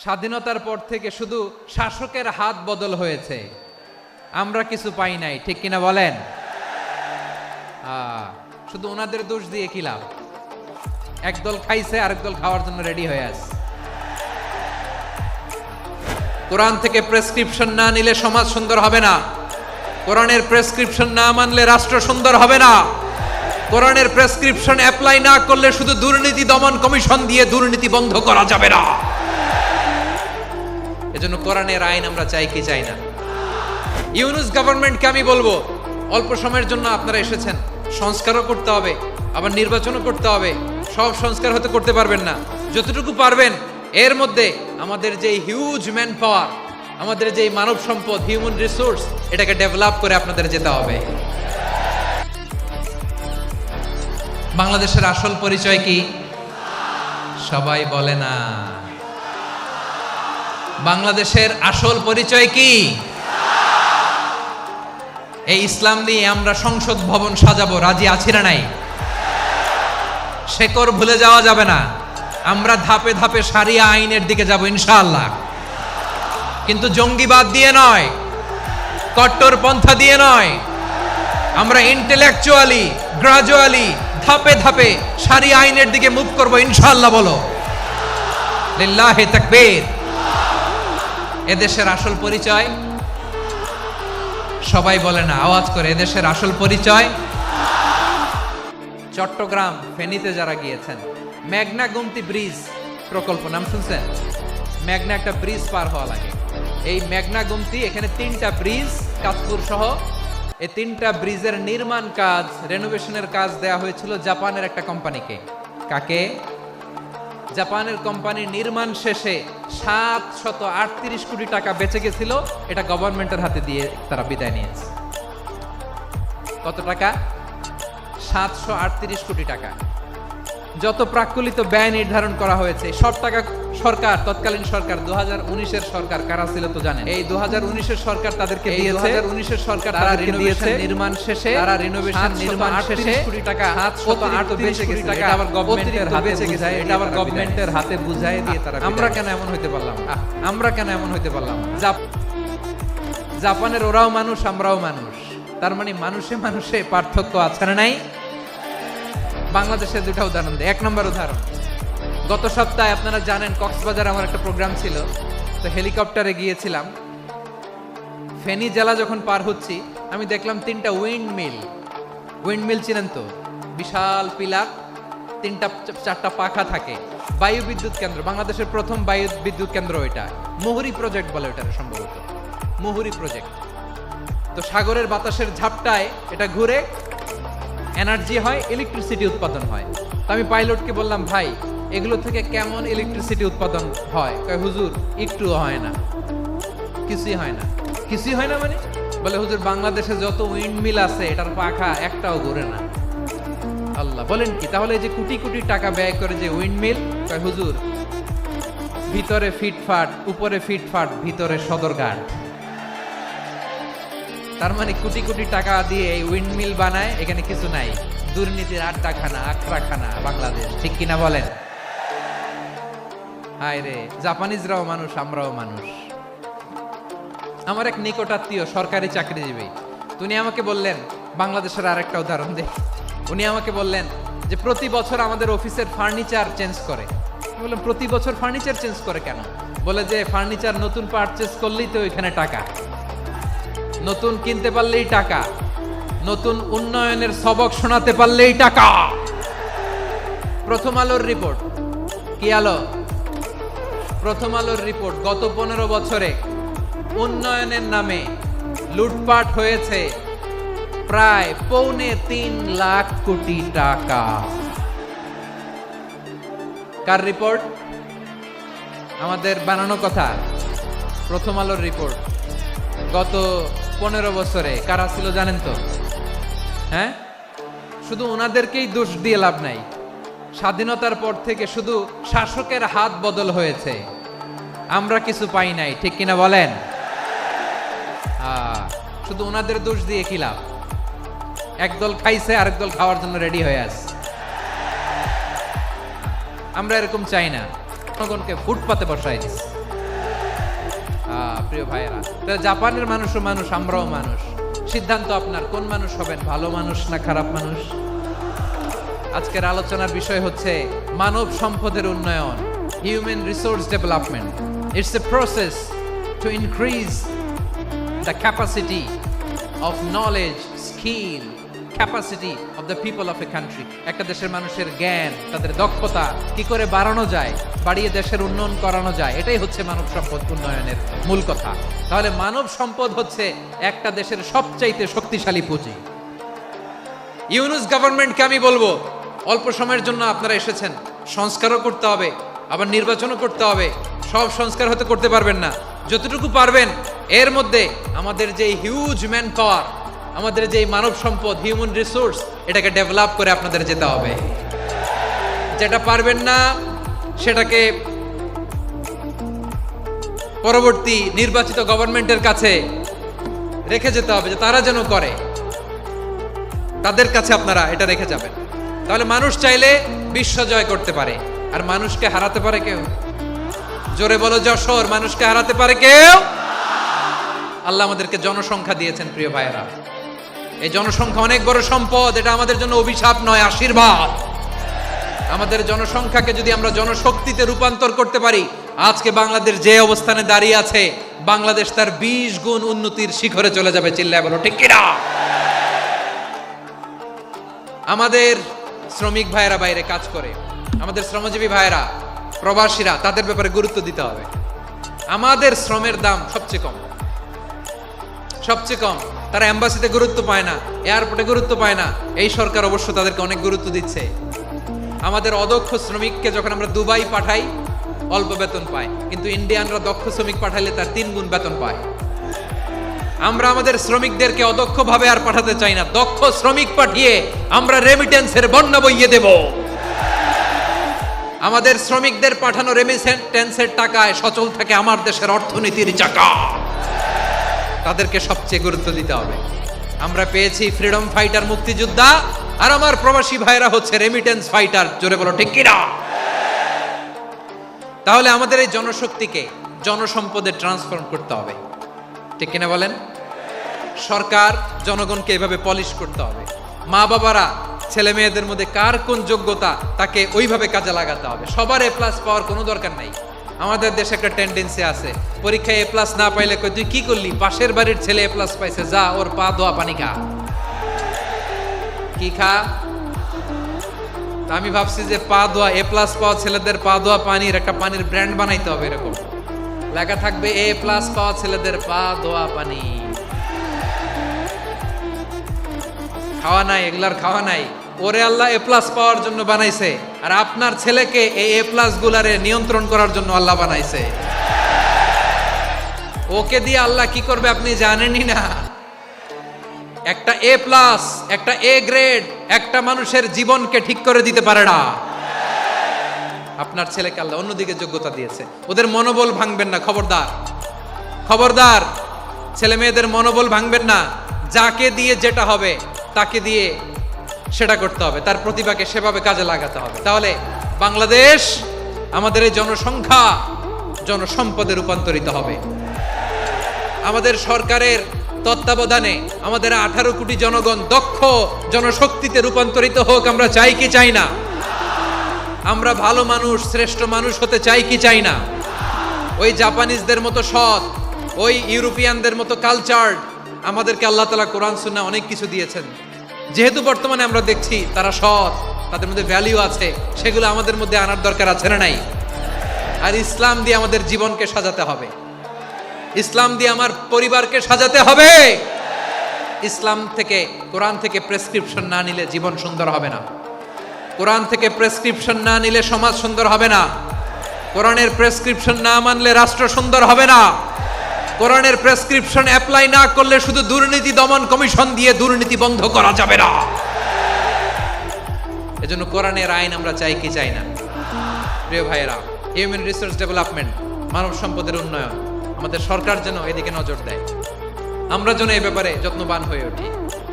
স্বাধীনতার পর থেকে শুধু শাসকের হাত বদল হয়েছে, আমরা কিছু পাই নাই, ঠিক কিনা বলেন? শুধু ওনাদের দোষ দিয়ে কি লাভ? একদল খাইছে, আরেক দল খাওয়ার জন্য রেডি হয়ে আছে। কোরআন থেকে প্রেসক্রিপশন না নিলে সমাজ সুন্দর হবে না। কোরআনের প্রেসক্রিপশন না মানলে রাষ্ট্র সুন্দর হবে না। কোরআনের প্রেসক্রিপশন অ্যাপ্লাই না করলে শুধু দুর্নীতি দমন কমিশন দিয়ে দুর্নীতি বন্ধ করা যাবে না। এজন্য কোরআনের আইন আমরা চাই কি চাই না? ইউনূস গভর্নমেন্টকে আমি বলবো, অল্প সময়ের জন্য আপনারা এসেছেন, সংস্কারও করতে হবে, আবার নির্বাচনও করতে হবে। সব সংস্কার হতে করতে পারবেন না, যতটুকু পারবেন এর মধ্যে আমাদের যে হিউজ ম্যান পাওয়ার, আমাদের যে মানব সম্পদ, হিউম্যান রিসোর্স, এটাকে ডেভেলপ করে আপনাদের যেতে হবে। বাংলাদেশের আসল পরিচয় কি? সবাই বলে না। বাংলাদেশের আসল পরিচয় কি? এই ইসলাম দিয়ে আমরা সংসদ ভবন সাজাবো, রাজি আছি না নাই? শেকড় ভুলে যাওয়া যাবে না। আমরা ধাপে ধাপে শারিয়া আইনের দিকে যাব ইনশাআল্লাহ, কিন্তু জঙ্গিবাদ দিয়ে নয়, কট্টরপন্থা দিয়ে নয়। আমরা ইন্টেলেকচুয়ালি, গ্রাজুয়ালি, ধাপে ধাপে শারিয়া আইনের দিকে মুভ করব ইনশাআল্লাহ। বলো লিল্লাহি তাকবীর। এদেশের আসল পরিচয় সবাই বলে না, আওয়াজ করে, এদেশের আসল পরিচয়। চট্টগ্রাম ফেনীতে যারা গিয়েছেন, মেঘনা গুমতি ব্রিজ প্রকল্প নাম শুনছেন? মেঘনা একটা ব্রিজ পার হওয়া লাগে। এই মেঘনা গুমতি, এখানে 3টা ব্রিজ, কাশপুর সহ এই 3টা ব্রিজের নির্মাণ কাজ, রেনোভেশনের কাজ দেয়া হয়েছিল জাপানের একটা কোম্পানিকে। কাকে? জাপানের কোম্পানির নির্মাণ শেষে 738 কোটি টাকা বেঁচে গেছিল, এটা গভর্নমেন্টের হাতে দিয়ে তারা বিদায় নিয়েছে। কত টাকা? 738 কোটি টাকা। যত প্রাক্কলিত ব্যয় নির্ধারণ করা হয়েছে, সব টাকা সরকার, তৎকালীন সরকার, 2019-এর সরকার, কারা ছিল তো জানেন? এই 2019-এর সরকার তাদেরকে দিয়েছে। 2019-এর সরকার তাদেরকে দিয়েছে নির্মাণ শেষে, তারা রিনোভেশন নির্মাণ শেষে কোটি টাকা, 738 কোটি টাকা আবার গভর্নমেন্টের হাতে বুঝায়, এটা আবার গভর্নমেন্টের হাতে বুঝায় দিয়ে তারা। আমরা কেন এমন হইতে পারলাম? আমরা কেন এমন হইতে পারলাম? জাপানের ওরাও মানুষ, আমরাও মানুষ, তার মানে মানুষে মানুষে পার্থক্য আছে না নাই? বাংলাদেশের 2টা উদাহরণ দেয়। 1 নম্বর উদাহরণ, গত সপ্তাহে আপনারা জানেন কক্সবাজার আমার একটা প্রোগ্রাম ছিল, তো হেলিকপ্টারে গিয়েছিলাম। ফেনী জেলা যখন পার হচ্ছি, আমি দেখলাম 3টা উইন্ডমিল চিনেন তো? বিশাল পিলার, 3টা-4টা পাখা থাকে। বায়ু বিদ্যুৎ কেন্দ্র, বাংলাদেশের প্রথম বায়ু বিদ্যুৎ কেন্দ্র এটা। মুহুরী প্রজেক্ট বলে ওটা, সম্ভবত মুহুরী প্রজেক্ট। তো সাগরের বাতাসের ঝাপটায় এটা ঘুরে এনার্জি হয়, ইলেকট্রিসিটি উৎপাদন হয়। তো আমি পাইলটকে বললাম, ভাই এগুলো থেকে কেমন ইলেকট্রিসিটি উৎপাদন হয়? কয় হুজুর একটুও হয় না, কিছুই হয় না। কিছুই হয় না মানে? বলে হুজুর বাংলাদেশে যত উইন্ডমিল আছে এটার পাখা একটাও ঘুরে না। আল্লাহ, বলেন কি? তাহলে এই যে কোটি কোটি টাকা ব্যয় করে যে উইন্ডমিল, কয় হুজুর ভিতরে ফিটফাট, উপরে ফিটফাট, ভিতরে সদরঘাট। তার মানে কোটি কোটি টাকা দিয়ে এই উইন্ডমিল বানায়, এখানে কিছু নাই। দুর্নীতির আড্ডাখানা, আখড়াখানা বাংলাদেশ, ঠিক কিনা বলেন? হায় রে, জাপানিজরাও মানুষ, আমরাও মানুষ। আমার এক নিকটাত্মীয় সরকারি চাকরিজীবী, উনি আমাকে বললেন, বাংলাদেশের আরেকটা উদাহরণ দেখ। উনি আমাকে বললেন যে প্রতি বছর আমাদের অফিসের ফার্নিচার চেঞ্জ করে। আমি বললাম, প্রতি বছর ফার্নিচার চেঞ্জ করে কেন? বলে যে ফার্নিচার নতুন পারচেজ করলেই তো ওইখানে টাকা, নতুন কিনতে পারলেই টাকা, নতুন উন্নয়নের সবক শোনাতে পারলেই টাকা। প্রথম আলোর রিপোর্ট, কি আলো? প্রথম আলোর রিপোর্ট, গত 15 বছরে উন্নয়নের নামে লুটপাট হয়েছে প্রায় 3.25 লাখ কোটি টাকা। কার রিপোর্ট? আমাদের বানানো কথা। প্রথম আলোর রিপোর্ট। গত 15 বছরে কারা ছিল জানেন তো? হ্যাঁ, শুধু ওনাদেরকেই দোষ দিয়ে লাভ নাই। স্বাধীনতার পর থেকে শুধু শাসকের হাত বদল হয়েছে, আমরা কিছু পাই নাই, ঠিক কিনা বলেন? শুধু ওনাদের দোষ দিয়ে কি লাভ? একদল খাইছে, আরেক দল খাওয়ার জন্য রেডি হয়ে আছে। আমরা এরকম চাই না। জনগণকে ফুটপাতে বসাই দিচ্ছে। প্রিয় ভাইয়েরা, তাহলে জাপানের মানুষও মানুষ, আমরাও মানুষ। সিদ্ধান্ত আপনার, কোন মানুষ হবেন, ভালো মানুষ না খারাপ মানুষ। আজকের আলোচনার বিষয় হচ্ছে মানব সম্পদের উন্নয়ন, human resource development. It's a process to increase the capacity of knowledge, skill, capacity of the people of a country. একটা দেশের মানুষের জ্ঞান, তাদের দক্ষতা কি করে বাড়ানো যায়, বাড়িয়ে দেশের উন্নয়ন করানো যায়, এটাই হচ্ছে মানব সম্পদ উন্নয়নের মূল কথা। তাহলে মানব সম্পদ হচ্ছে একটা দেশের সবচাইতে শক্তিশালী পুঁজি। ইউনুস গভর্নমেন্টকে আমি বলবো, অল্প সময়ের জন্য আপনারা এসেছেন, সংস্কারও করতে হবে, আবার নির্বাচনও করতে হবে। সব সংস্কার হয়তো করতে পারবেন না, যতটুকু পারবেন এর মধ্যে আমাদের যে হিউজ ম্যান পাওয়ার, আমাদের যে মানব সম্পদ, হিউম্যান রিসোর্স, এটাকে ডেভেলপ করে আপনাদের যেতে হবে। যেটা পারবেন না সেটাকে পরবর্তী নির্বাচিত গভর্নমেন্টের কাছে রেখে যেতে হবে, যে তারা যেন করে, তাদের কাছে আপনারা এটা রেখে যাবেন। তাহলে মানুষ চাইলে বিশ্ব জয় করতে পারে, আর মানুষকে হারাতে পারে কেউ? জোরে বলো যশোর, মানুষকে হারাতে পারে কেউ? আল্লাহ আমাদেরকে জনসংখ্যা দিয়েছেন প্রিয় ভাইয়েরা। এই জনসংখ্যা অনেক বড় সম্পদ, এটা আমাদের জন্য অভিশাপ নয়, আশীর্বাদ। আমাদের জনসংখ্যাকে যদি আমরা জনশক্তিতে রূপান্তর করতে পারি, আজকে বাংলাদেশ যে অবস্থানে দাঁড়িয়ে আছে, বাংলাদেশ তার 20 গুণ উন্নতির শিখরে চলে যাবে। চিল্লায় বলো ঠিক কিনা? আমাদের শ্রমিক ভাইয়েরা বাইরে কাজ করে, আমাদের শ্রমজীবী ভাইয়েরা, প্রবাসীরা, তাদের ব্যাপারে গুরুত্ব দিতে হবে। আমাদের শ্রমের দাম সবচেয়ে কম, সবচেয়ে কম। তারা এম্বাসিতে গুরুত্ব পায় না, এয়ারপোর্টে গুরুত্ব পায় না। এই সরকার অবশ্য তাদেরকে অনেক গুরুত্ব দিচ্ছে। আমাদের অদক্ষ শ্রমিককে যখন আমরা দুবাই পাঠাই, অল্প বেতন পায়, কিন্তু ইন্ডিয়ানরা দক্ষ শ্রমিক পাঠাইলে তার 3 গুণ বেতন পায়। আমরা আমাদের শ্রমিকদেরকে অদক্ষ ভাবে আর পাঠাতে চাই না, দক্ষ শ্রমিক পাঠিয়ে আমরা রেমিটেন্সের বন্যা বইয়ে দেব। আমাদের শ্রমিকদের পাঠানো রেমিটেন্সের টাকায় সচল থাকে আমার দেশের অর্থনীতির চাকা। তাদেরকে সবচেয়ে গুরুত্ব দিতে হবে। আমরা পেয়েছি ফ্রিডম ফাইটার, মুক্তিযোদ্ধা, আর আমার প্রবাসী ভাইরা হচ্ছে রেমিটেন্স ফাইটার। জোরে বলো ঠিক কিনা? তাহলে আমাদের এই জনশক্তিকে জনসম্পদে ট্রান্সফর্ম করতে হবে, ঠিক কিনা বলেন? সরকার জনগণকে এভাবে পলিশ করতে হবে। মা বাবারা ছেলে মেয়েদের মধ্যে কার কোন যোগ্যতা, তাকে ওইভাবে কাজে লাগাতে হবে। সবার এ প্লাস পাওয়ার কোনো দরকার নাই। আমাদের দেশে একটা টেন্ডেন্সি আছে, পরীক্ষায় এ প্লাস না পাইলে কই তুই কি করলি, পাশের বাড়ির ছেলে এ প্লাস পাইছে, যা ওর পা ধোয়া পানি খা। কি খা? আমি ভাবছি যে পা ধোয়া, এ প্লাস পাওয়া ছেলেদের পা ধোয়া পানির একটা পানির ব্র্যান্ড বানাইতে হবে, এরকম লেখা থাকবে, এ প্লাস পাওয়া ছেলেদের পা ধোয়া পানি। খাওয়া নাই, এগুলার খাওয়া নাই। ওরে আল্লাহ এ প্লাস পাওয়ার জন্য বানাইছে, আর আপনার ছেলেকে এই এ প্লাস গুলারে নিয়ন্ত্রণ করার জন্য আল্লাহ বানাইছে। ওকে দিয়ে আল্লাহ কি করবে আপনি জানেনই না। একটা এ প্লাস, একটা এ গ্রেড একটা মানুষের জীবনকে ঠিক করে দিতে পারে না। আপনার ছেলেকে আল্লাহ অন্যদিকে যোগ্যতা দিয়েছে। ওদের মনোবল ভাঙবেন না, খবরদার, খবরদার। ছেলে মেয়েদের মনোবল ভাঙবেন না। যাকে দিয়ে যেটা হবে তাকে দিয়ে সেটা করতে হবে, তার প্রতিভাকে সেভাবে কাজে লাগাতে হবে। তাহলে বাংলাদেশ, আমাদের এই জনসংখ্যা জনসম্পদে রূপান্তরিত হবে। আমাদের সরকারের তত্ত্বাবধানে আমাদের 18 কোটি জনগণ দক্ষ জনশক্তিতে রূপান্তরিত হোক, আমরা চাই কি চাই না? আমরা ভালো মানুষ, শ্রেষ্ঠ মানুষ হতে চাই কি চাই না? ওই জাপানিজদের মতো সৎ, ওই ইউরোপিয়ানদের মতো কালচার্ড। আমাদেরকে আল্লাহ তাআলা কোরআন সুন্নাহ অনেক কিছু দিয়েছেন। যেহেতু বর্তমানে আমরা দেখছি তারা সৎ, তাদের মধ্যে ভ্যালিউ আছে, সেগুলো আমাদের মধ্যে আনার দরকার আছে না নাই? আর ইসলাম দিয়ে আমাদের জীবনকে সাজাতে হবে, ইসলাম দিয়ে আমার পরিবারকে সাজাতে হবে। ইসলাম থেকে, কোরআন থেকে প্রেসক্রিপশন না নিলে জীবন সুন্দর হবে না। কোরআন থেকে প্রেসক্রিপশন না নিলে সমাজ সুন্দর হবে না। কোরআনের প্রেসক্রিপশন না মানলে রাষ্ট্র সুন্দর হবে না। কোরআনের প্রেসক্রিপশন অ্যাপ্লাই না করলে শুধু দুর্নীতি দমন কমিশন দিয়ে দুর্নীতি বন্ধ করা যাবে না। এজন্য কোরআনের আইন আমরা চাই কি চাই না? প্রিয় ভাইয়েরা, হিউম্যান রিসোর্স ডেভেলপমেন্ট, মানব সম্পদের উন্নয়ন, আমাদের সরকার যেন এদিকে নজর দেয়। আমরা যেন এই ব্যাপারে যত্নবান হয়ে উঠি।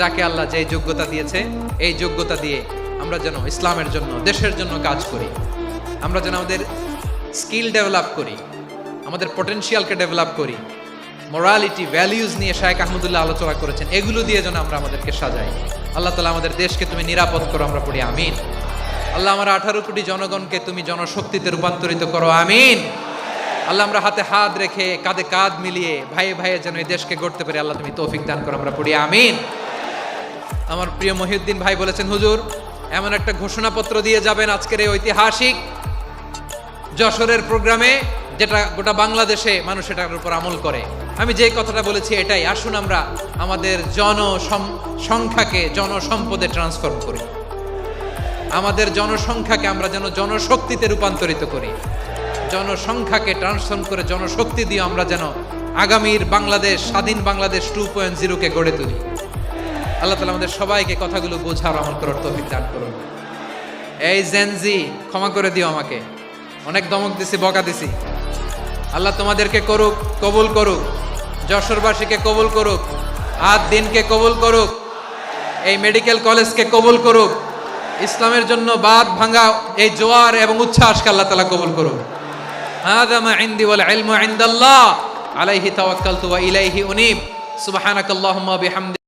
যাকে আল্লাহ যে যোগ্যতা দিয়েছে, এই যোগ্যতা দিয়ে আমরা যেন ইসলামের জন্য, দেশের জন্য কাজ করি। আমরা যেন আমাদের স্কিল ডেভেলপ করি, আমাদের পটেনশিয়ালকে ডেভেলপ করি। মোরালিটি, ভ্যালিউজ নিয়ে শায়েখ আহমদুল্লাহ আলোচনা করেছেন, এগুলো দিয়ে যেন আমরা আমাদেরকে সাজাই। আল্লাহ তাআলা আমাদের দেশকে তুমি নিরাপদ করো, আমরা পড়ি আমিন। আল্লাহ আমার 18 কোটি জনগণকে তুমি জনশক্তিতে রূপান্তরিত করো, আমিন। আল্লাহ আমরা হাতে হাত রেখে কাঁধে কাঁধ মিলিয়ে ভাইয়ে ভাইয়ে যেন এই দেশকে গড়তে পারি, আল্লাহ তুমি তৌফিক দান করো, আমরা পড়ি আমিন। আমার প্রিয় মহিউদ্দিন ভাই বলেছেন, হুজুর এমন একটা ঘোষণাপত্র দিয়ে যাবেন আজকের এই ঐতিহাসিক যশোরের প্রোগ্রামে, যেটা গোটা বাংলাদেশে মানুষ এটার উপর আমল করে। আমি যে কথাটা বলেছি এটাই, আসুন আমরা আমাদের জনসংখ্যাকে জনসম্পদে ট্রান্সফর্ম করি, আমাদের জনসংখ্যাকে আমরা যেন জনশক্তিতে রূপান্তরিত করি, জনসংখ্যাকে ট্রান্সফর্ম করে জনশক্তি দিয়ে আমরা যেন আগামীর বাংলাদেশ, স্বাধীন বাংলাদেশ 2.0 গড়ে তুলি। আল্লাহ তাআলা আমাদের সবাইকে কথাগুলো বোঝার, আমল করার তৌফিক দান করুন। এই জেনজি, ক্ষমা করে দিও আমাকে, অনেক দমক দিছি, বকা দিছি। আল্লাহ তোমাদেরকে করুক, কবুল করুক, যশোরবাসীকে কবুল করুক, আদ দিনকে কবুল করুক, এই মেডিকেল কলেজকে কবুল করুক, ইসলামের জন্য বাদ ভাঙা এই জোয়ার এবং উচ্ছ্বাসকে আল্লাহ তাআলা কবুল করুক। হাযা মা ইনদি ওয়াল ইলমু ইনদাল্লাহ আলাইহি তাওয়াক্কালতু ওয়া ইলাইহি উনীব। সুবহানাকাল্লাহুম্মা ওয়া বিহামদিকা।